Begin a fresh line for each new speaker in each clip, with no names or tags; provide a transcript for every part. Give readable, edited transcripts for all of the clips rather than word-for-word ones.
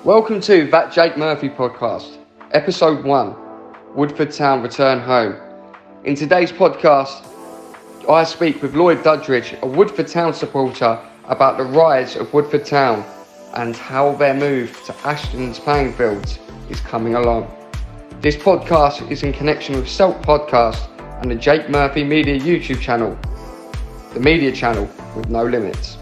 Welcome to That Jake Murphy podcast, episode 1, Woodford Town Return Home. In today's podcast, I speak with Lloyd Duddridge, a Woodford Town supporter, about the rise of Woodford Town and how their move to Ashton Playing Fields is coming along. This podcast is in connection with Selk podcast and the Jake Murphy Media YouTube channel, the media channel with no limits.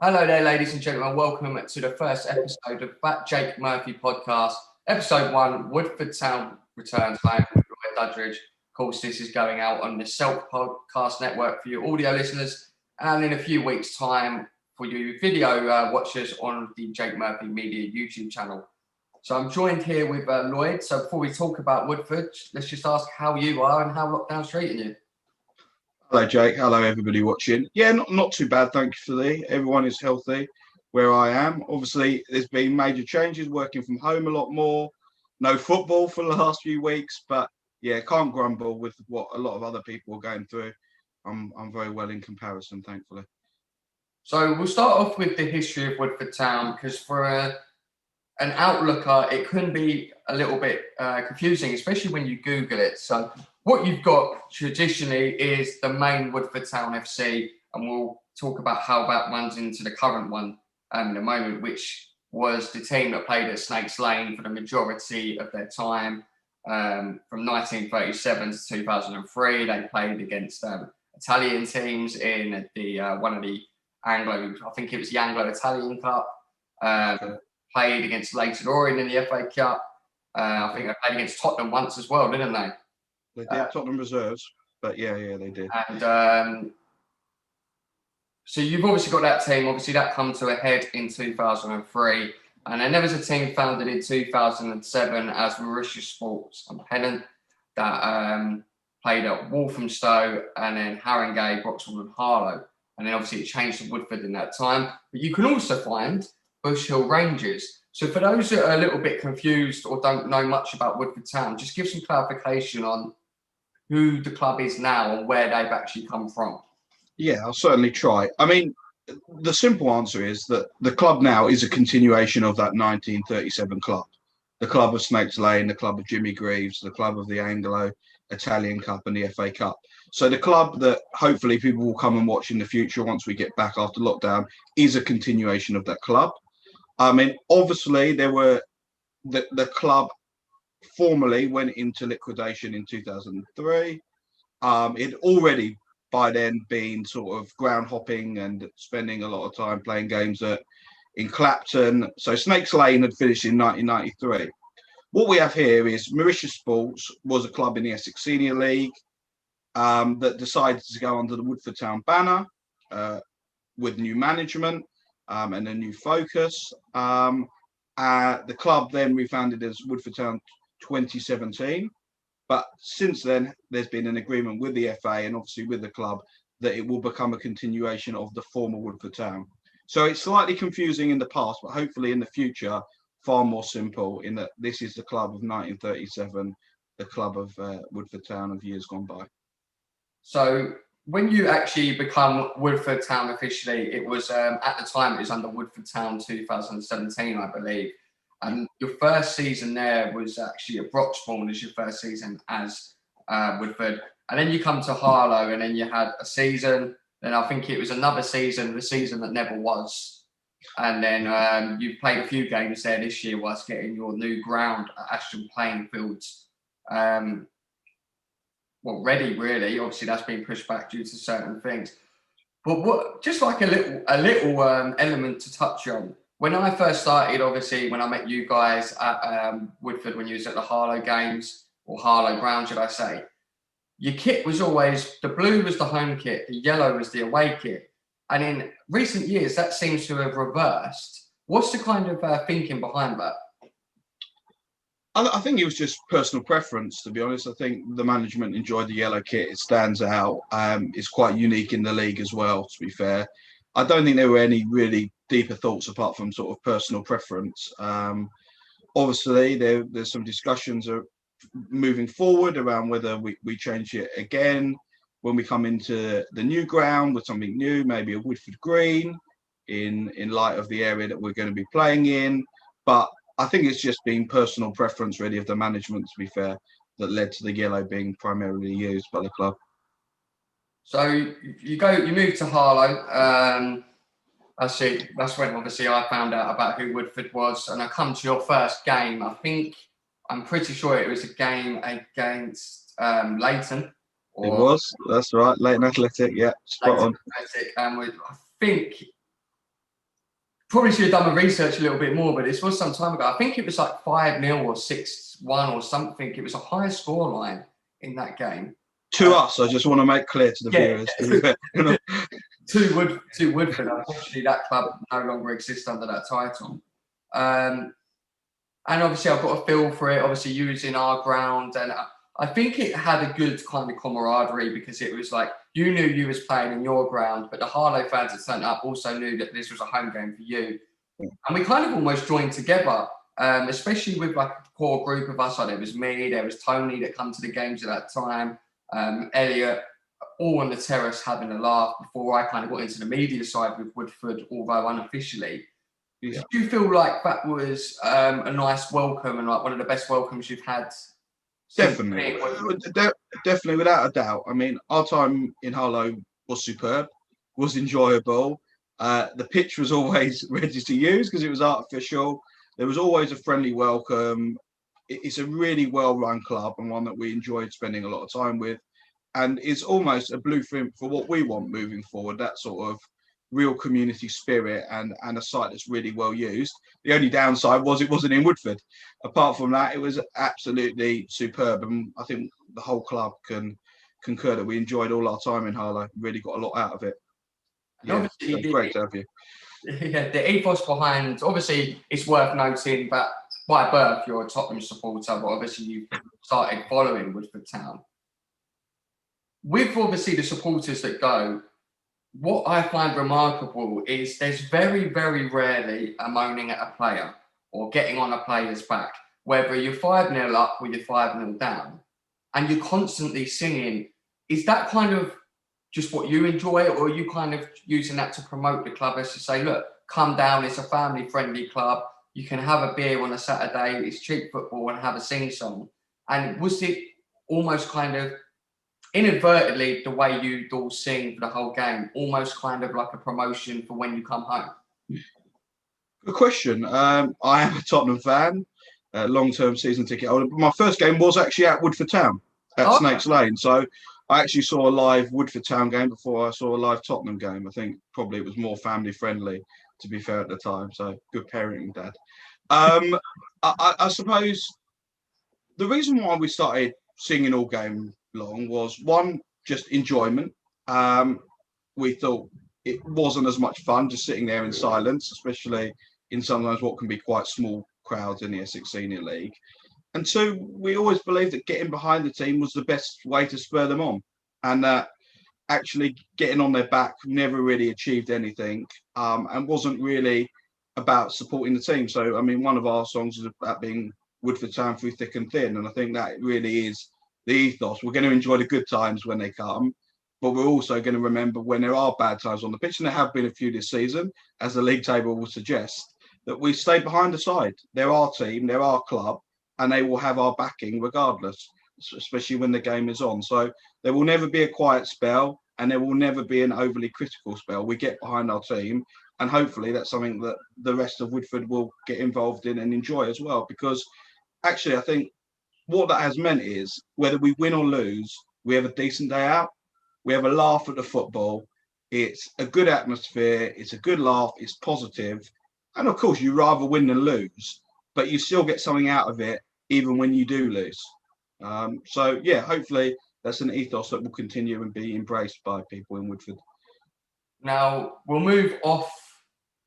Hello there, ladies and gentlemen. Welcome to the first episode of That Jake Murphy podcast, episode 1, Woodford Town Returns Home with Lloyd Duddridge. Of course, this is going out on the Selk podcast network for you audio listeners, and in a few weeks' time for you video watchers on the Jake Murphy Media YouTube channel. So I'm joined here with Lloyd. So before we talk about Woodford, let's just ask how you are and how lockdown's treating you.
Hello, Jake. Hello, everybody watching. Yeah, not too bad, thank you, Lee. Everyone is healthy where I am. Obviously, there's been major changes, working from home a lot more. No football for the last few weeks, but yeah, can't grumble with what a lot of other people are going through. I'm very well in comparison, thankfully.
So we'll start off with the history of Woodford Town, because for an outlooker, it can be a little bit confusing, especially when you Google it. So what you've got traditionally is the main Woodford Town FC, and we'll talk about how that runs into the current one in a moment, which was the team that played at Snakes Lane for the majority of their time from 1937 to 2003. They played against Italian teams in the one of the I think it was the Anglo-Italian Cup. Played against Leighton Orient in the FA Cup. I think they played against Tottenham once as well, didn't they?
They did, Tottenham reserves, but yeah, they did.
And so you've obviously got that team. Obviously, that come to a head in 2003. And then there was a team founded in 2007 as Mauritius Sports and Pennant that played at Walthamstow and then Haringey, Broxwood and Harlow. And then obviously it changed to Woodford in that time. But you can also find Bush Hill Rangers. So for those that are a little bit confused or don't know much about Woodford Town, just give some clarification on who the club is now and where they've actually come from.
Yeah, I'll certainly try. I mean, the simple answer is that the club now is a continuation of that 1937 club. The club of Snakes Lane, the club of Jimmy Greaves, the club of the Anglo-Italian Cup and the FA Cup. So the club that hopefully people will come and watch in the future once we get back after lockdown is a continuation of that club. I mean, obviously, there were the club formally went into liquidation in 2003. It already by then been sort of ground hopping and spending a lot of time playing games in Clapton. So Snakes Lane had finished in 1993. What we have here is Mauritius Sports was a club in the Essex Senior League that decided to go under the Woodford Town banner with new management and a new focus. The club then refounded as Woodford Town 2017. But since then, there's been an agreement with the FA and obviously with the club that it will become a continuation of the former Woodford Town. So it's slightly confusing in the past, but hopefully in the future, far more simple in that this is the club of 1937, the club of Woodford Town of years gone by.
So when you actually become Woodford Town officially, it was at the time it was under Woodford Town 2017, I believe. And your first season there was actually at Broxbourne as your first season as Woodford. And then you come to Harlow and then you had a season. Then I think it was another season, the season that never was. And then you played a few games there this year whilst getting your new ground at Ashton Playing Fields. Ready, really. Obviously, that's been pushed back due to certain things. But what, just like a little element to touch on. When I first started, obviously, when I met you guys at Woodford, when you was at the Harlow games, or Harlow ground, should I say, your kit was always, the blue was the home kit, the yellow was the away kit. And in recent years, that seems to have reversed. What's the kind of thinking behind that?
I think it was just personal preference, to be honest. I think the management enjoyed the yellow kit. It stands out. It's quite unique in the league as well, to be fair. I don't think there were any really deeper thoughts apart from sort of personal preference. Obviously, there's some discussions moving forward around whether we change it again when we come into the new ground with something new, maybe a Woodford Green. in light of the area that we're going to be playing in. But I think it's just been personal preference, really, of the management, to be fair, that led to the yellow being primarily used by the club.
So you move to Harlow. That's when obviously I found out about who Woodford was, and I come to your first game. I'm pretty sure it was a game against Leighton.
It was, that's right, Leighton Athletic, yeah, spot on.
Athletic, and I think probably should have done my research a little bit more, but this was some time ago. I think it was like 5-0 or 6-1 or something. It was a high score line in that game.
To us, I just want to make clear to the viewers.
To Woodford. Unfortunately, that club no longer exists under that title. And obviously, I've got a feel for it, obviously using our ground. And I think it had a good kind of camaraderie because it was like, you knew you was playing in your ground, but the Harlow fans that turned up also knew that this was a home game for you. And we kind of almost joined together, especially with like a core group of us. Like there was me, there was Tony that come to the games at that time, Elliot, all on the terrace having a laugh before I kind of got into the media side with Woodford, although unofficially.
Yeah.
Do you feel like that was a nice welcome and like one of the best welcomes you've had?
Definitely, definitely, without a doubt. I mean, our time in Harlow was superb, was enjoyable. The pitch was always ready to use because it was artificial. There was always a friendly welcome. It's a really well-run club and one that we enjoyed spending a lot of time with. And it's almost a blueprint for what we want moving forward, that sort of real community spirit and a site that's really well used. The only downside was it wasn't in Woodford. Apart from that, it was absolutely superb. And I think the whole club can concur that we enjoyed all our time in Harlow, really got a lot out of it. Yeah, it's great to have you.
Yeah, the ethos behind, obviously, it's worth noting that by birth, you're a Tottenham supporter, but obviously you started following Woodford Town. With obviously the supporters that go, what I find remarkable is there's very, very rarely a moaning at a player or getting on a player's back, whether you're 5-0 up or you're 5-0 down, and you're constantly singing. Is that kind of just what you enjoy, or are you kind of using that to promote the club as to say, look, come down, it's a family-friendly club, you can have a beer on a Saturday, it's cheap football, and have a sing-song? And was it almost kind of inadvertently the way you all sing for the whole game, almost kind of like a promotion for when you come home?
Good question. I am a Tottenham fan, long-term season ticket holder. But my first game was actually at Woodford Town at Snakes Lane. So I actually saw a live Woodford Town game before I saw a live Tottenham game. I think probably it was more family-friendly, to be fair, at the time. So good parenting, Dad. I suppose the reason why we started singing all game long was, one, just enjoyment. We thought it wasn't as much fun just sitting there in silence, especially in sometimes what can be quite small crowds in the Essex Senior League. And two, we always believed that getting behind the team was the best way to spur them on, and that actually getting on their back never really achieved anything, and wasn't really about supporting the team. So, I mean, one of our songs is about being Woodford Town through thick and thin, and I think that really is the ethos. We're going to enjoy the good times when they come, but we're also going to remember when there are bad times on the pitch, and there have been a few this season, as the league table will suggest, that we stay behind the side. They're our team, they're our club, and they will have our backing regardless, especially when the game is on. So there will never be a quiet spell, and there will never be an overly critical spell. We get behind our team, and hopefully that's something that the rest of Woodford will get involved in and enjoy as well. Because actually, I think what that has meant is whether we win or lose, we have a decent day out. We have a laugh at the football. It's a good atmosphere. It's a good laugh. It's positive. And of course, you rather win than lose, but you still get something out of it, even when you do lose. So, yeah, hopefully that's an ethos that will continue and be embraced by people in Woodford.
Now, we'll move off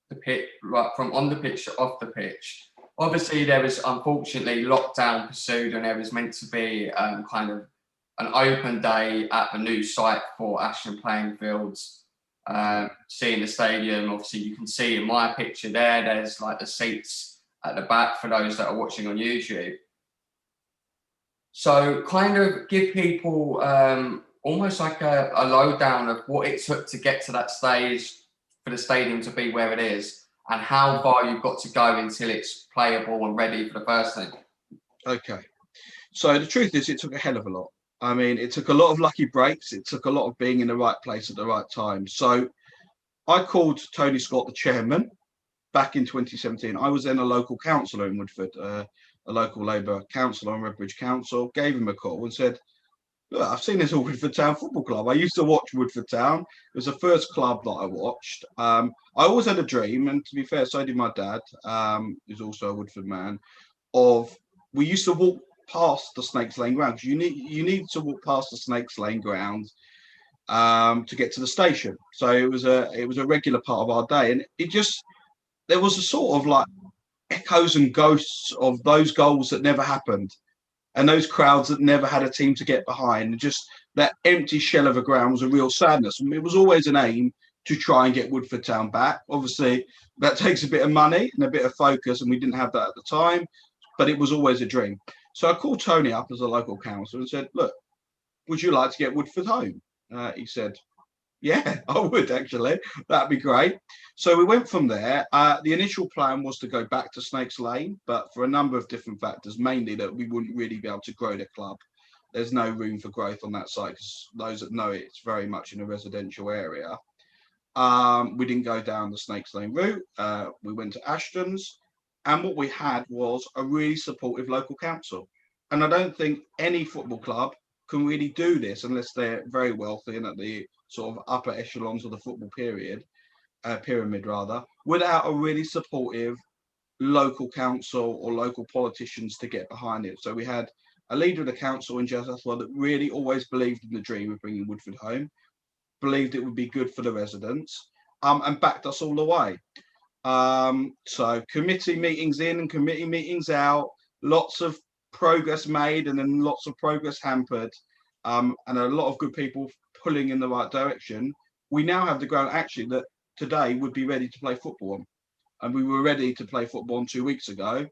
the pitch, right, from on the pitch to off the pitch. Obviously, there was unfortunately lockdown pursued, and there was meant to be kind of an open day at the new site for Ashton Playing Fields. Seeing the stadium, obviously, you can see in my picture there's like the seats at the back for those that are watching on YouTube. So, kind of give people almost like a lowdown of what it took to get to that stage for for the stadium to be where it is, and how far you've got to go until it's playable and ready for the first team?
Okay. So the truth is, it took a hell of a lot. I mean, it took a lot of lucky breaks. It took a lot of being in the right place at the right time. So I called Tony Scott, the chairman, back in 2017. I was then a local councillor in Woodford, a local Labour councillor on Redbridge Council, gave him a call and said, look, I've seen this all Woodford Town Football Club. I used to watch Woodford Town. It was the first club that I watched. I always had a dream, and to be fair, so did my dad, who's also a Woodford man, of we used to walk past the Snakes Lane ground, because you need to walk past the Snakes Lane ground to get to the station. So it was a regular part of our day, and there was a sort of like echoes and ghosts of those goals that never happened, and those crowds that never had a team to get behind. And just that empty shell of a ground was a real sadness. And it was always an aim to try and get Woodford Town back. Obviously, that takes a bit of money and a bit of focus, and we didn't have that at the time, but it was always a dream. So I called Tony up as a local councillor and said, look, would you like to get Woodford home? He said, yeah, I would actually. That'd be great. So we went from there. The initial plan was to go back to Snakes Lane, but for a number of different factors, mainly that we wouldn't really be able to grow the club. There's no room for growth on that site, because those that know it, it's very much in a residential area. We didn't go down the Snakes Lane route. We went to Ashton's, and what we had was a really supportive local council. And I don't think any football club can really do this unless they're very wealthy and at the sort of upper echelons of the football pyramid rather, without a really supportive local council or local politicians to get behind it. So we had a leader of the council in Jazz Athwell that really always believed in the dream of bringing Woodford home, believed it would be good for the residents, and backed us all the way. So committee meetings in and committee meetings out, lots of progress made and then lots of progress hampered, and a lot of good people pulling in the right direction. We now have the ground actually that today would be ready to play football on, and we were ready to play football on 2 weeks ago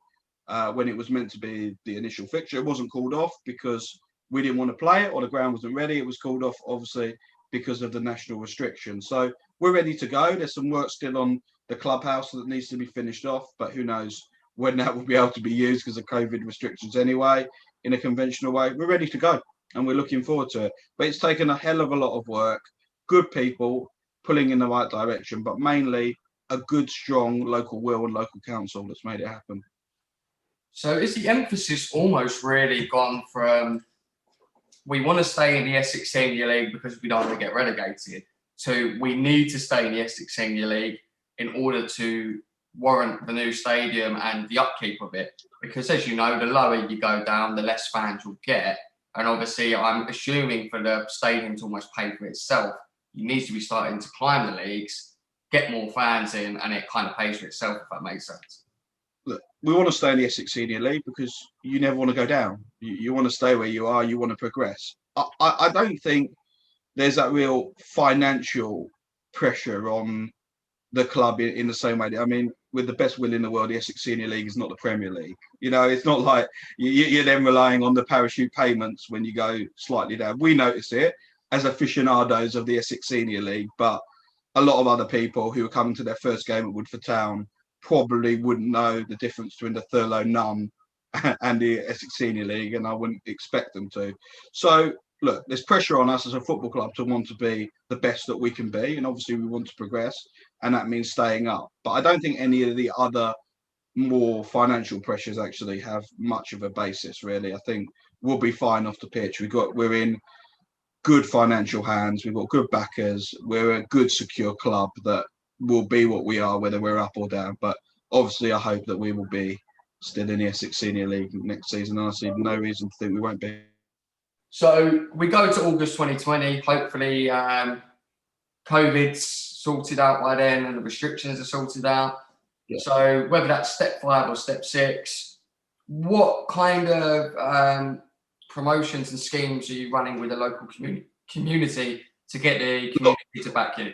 when it was meant to be the initial fixture. It wasn't called off because we didn't want to play it or the ground wasn't ready. It was called off obviously because of the national restrictions. So we're ready to go. There's some work still on the clubhouse that needs to be finished off, but who knows when that will be able to be used because of COVID restrictions anyway, in a conventional way. We're ready to go and we're looking forward to it. But it's taken a hell of a lot of work, good people pulling in the right direction, but mainly a good, strong local will and local council that's made it happen.
So is the emphasis almost really gone from we want to stay in the Essex Senior League because we don't want to get relegated to we need to stay in the Essex Senior League in order to warrant the new stadium and the upkeep of it? Because as you know, the lower you go down, the less fans you'll get. And obviously, I'm assuming for the stadium to almost pay for itself, you need to be starting to climb the leagues, get more fans in, and it kind of pays for itself, if that makes sense.
Look, we want to stay in the Essex Senior League because you never want to go down. You want to stay where you are. You want to progress. I don't think there's that real financial pressure on the club in the same way. I mean, with the best will in the world, the Essex Senior League is not the Premier League. You know, it's not like you're then relying on the parachute payments when you go slightly down. We notice it as aficionados of the Essex Senior League, but a lot of other people who are coming to their first game at Woodford Town probably wouldn't know the difference between the Thurlow Nunn and the Essex Senior League, and I wouldn't expect them to. So, look, there's pressure on us as a football club to want to be the best that we can be, and obviously we want to progress, and that means staying up. But I don't think any of the other more financial pressures actually have much of a basis, really. I think we'll be fine off the pitch. We're in good financial hands. We've got good backers. We're a good, secure club that will be what we are, whether we're up or down. But obviously, I hope that we will be still in the Essex Senior League next season. And I see no reason to think we won't be.
So we go to August 2020. Hopefully, COVID's sorted out by then and the restrictions are sorted out. Yeah. So whether that's step 5 or step 6, what kind of promotions and schemes are you running with the local community to get the community to back you?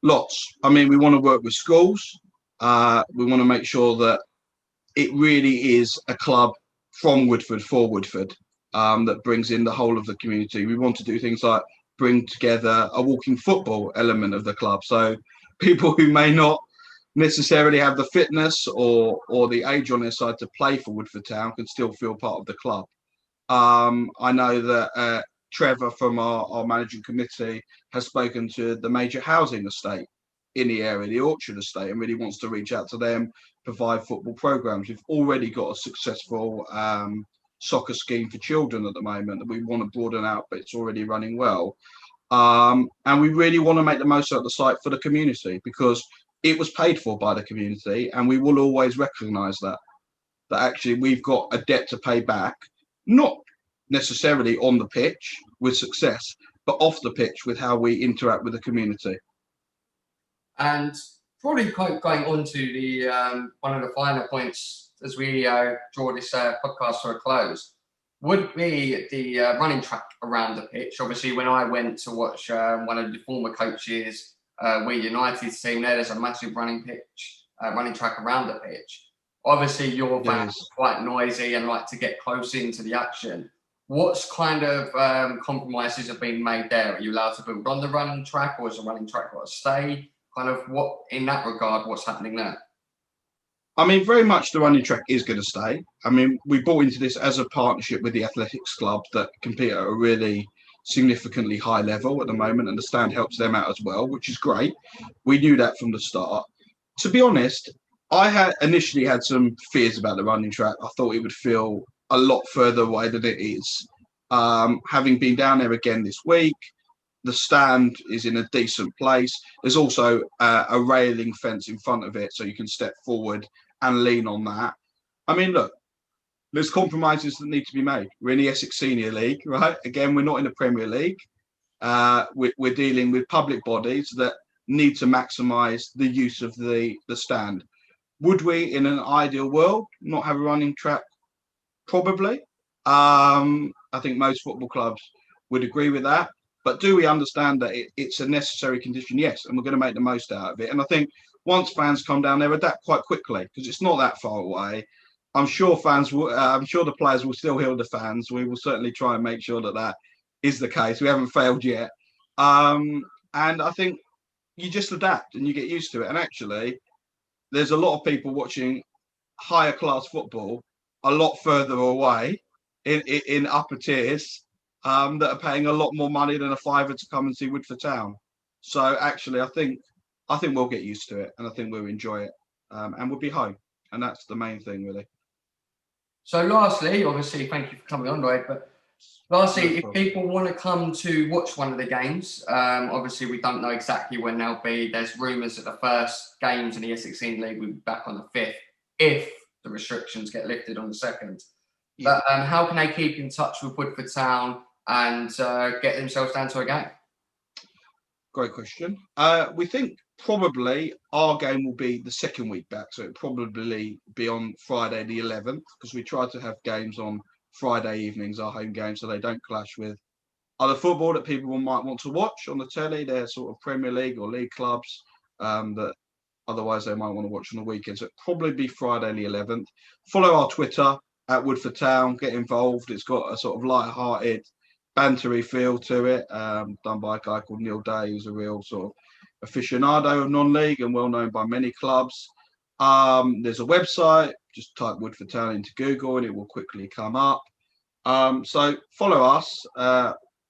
Lots. I mean, we want to work with schools. We want to make sure that it really is a club from Woodford for Woodford that brings in the whole of the community. We want to do things like bring together a walking football element of the club. So people who may not necessarily have the fitness or the age on their side to play for Woodford Town can still feel part of the club. I know that Trevor from our managing committee has spoken to the major housing estate in the area, the Orchard Estate, and really wants to reach out to them, provide football programs. We've already got a successful soccer scheme for children at the moment that we want to broaden out, but it's already running well. And we really want to make the most out of the site for the community because it was paid for by the community, and we will always recognise that actually we've got a debt to pay back, not necessarily on the pitch with success, but off the pitch with how we interact with the community.
And probably going on to the one of the final points as we draw this podcast to a close would be the running track around the pitch. Obviously, when I went to watch one of the former coaches, we United's team, there's a massive running track around the pitch. Obviously, your fans are quite noisy and like to get close into the action. What's kind of compromises have been made there? Are you allowed to build on the running track, or is the running track got to stay? Kind of what, in that regard, what's happening there?
I mean, very much the running track is going to stay. I mean, we bought into this as a partnership with the athletics club that compete at a really significantly high level at the moment, and the stand helps them out as well, which is great. We knew that from the start. To be honest, I had initially had some fears about the running track. I thought it would feel a lot further away than it is. Having been down there again this week, the stand is in a decent place. There's also a railing fence in front of it, so you can step forward and lean on that. I mean, look, there's compromises that need to be made. We're in the Essex Senior League, right? Again, we're not in the Premier League. We're dealing with public bodies that need to maximise the use of the stand. Would we, in an ideal world, not have a running track? Probably. I think most football clubs would agree with that. But do we understand that it's a necessary condition? Yes, and we're going to make the most out of it. And I think once fans come down, they'll adapt quite quickly because it's not that far away. I'm sure I'm sure the players will still heal the fans. We will certainly try and make sure that is the case. We haven't failed yet. And I think you just adapt and you get used to it. And actually, there's a lot of people watching higher class football a lot further away in upper tiers. That are paying a lot more money than a fiver to come and see Woodford Town. So actually, I think we'll get used to it, and I think we'll enjoy it, and we'll be home, and that's the main thing, really.
So, lastly, obviously, thank you for coming on, Lloyd. But lastly, if people want to come to watch one of the games, obviously we don't know exactly when they'll be. There's rumours that the first games in the Essex Senior League will be back on the 5th, if the restrictions get lifted on the 2nd. Yeah. But how can they keep in touch with Woodford Town and get themselves down to a game?
Great question. We think probably our game will be the second week back, so it'll probably be on Friday the 11th, because we try to have games on Friday evenings, our home games, so they don't clash with other football that people might want to watch on the telly. They're sort of Premier League or league clubs that otherwise they might want to watch on the weekend. So it'll probably be Friday the 11th. Follow our Twitter at Woodford Town, get involved. It's got a sort of light-hearted, bantery feel to it, done by a guy called Neil Day, who's a real sort of aficionado of non-league and well known by many clubs. There's a website, just type Woodford Town into Google and it will quickly come up. So follow us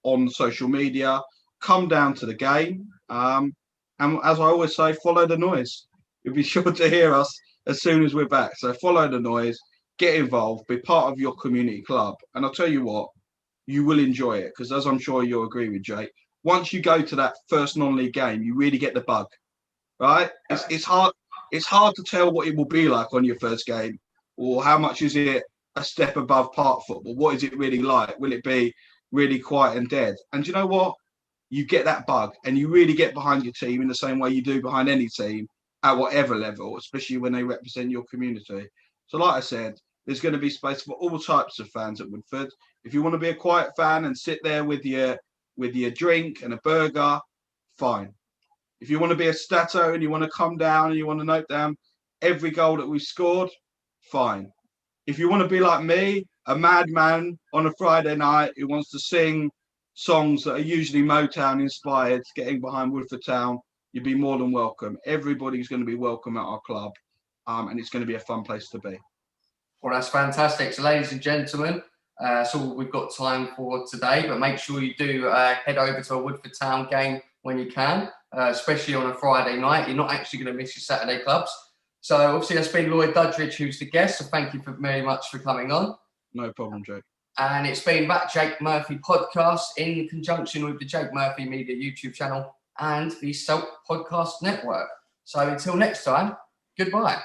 on social media, come down to the game, and as I always say, follow the noise. You'll be sure to hear us as soon as we're back. So follow the noise, get involved, be part of your community club, and I'll tell you what, you will enjoy it, because as I'm sure you'll agree with Jake, once you go to that first non-league game, you really get the bug, right? It's hard to tell what it will be like on your first game, or how much is it a step above park football. What is it really like? Will it be really quiet and dead? And you know what? You get that bug, and you really get behind your team in the same way you do behind any team at whatever level, especially when they represent your community. So like I said, there's going to be space for all types of fans at Woodford. If you want to be a quiet fan and sit there with your drink and a burger, fine. If you want to be a stato and you want to come down and you want to note down every goal that we've scored, fine. If you want to be like me, a madman on a Friday night who wants to sing songs that are usually Motown inspired, getting behind Woodford Town, you'd be more than welcome. Everybody's going to be welcome at our club, and it's going to be a fun place to be.
Well, that's fantastic. So, ladies and gentlemen, that's all we've got time for today. But make sure you do head over to a Woodford Town game when you can, especially on a Friday night. You're not actually going to miss your Saturday clubs. So, obviously, that's been Lloyd Duddridge, who's the guest. So, thank you very much for coming on.
No problem, Jake.
And it's been that Jake Murphy podcast in conjunction with the Jake Murphy Media YouTube channel and the Selk Podcast Network. So, until next time, goodbye.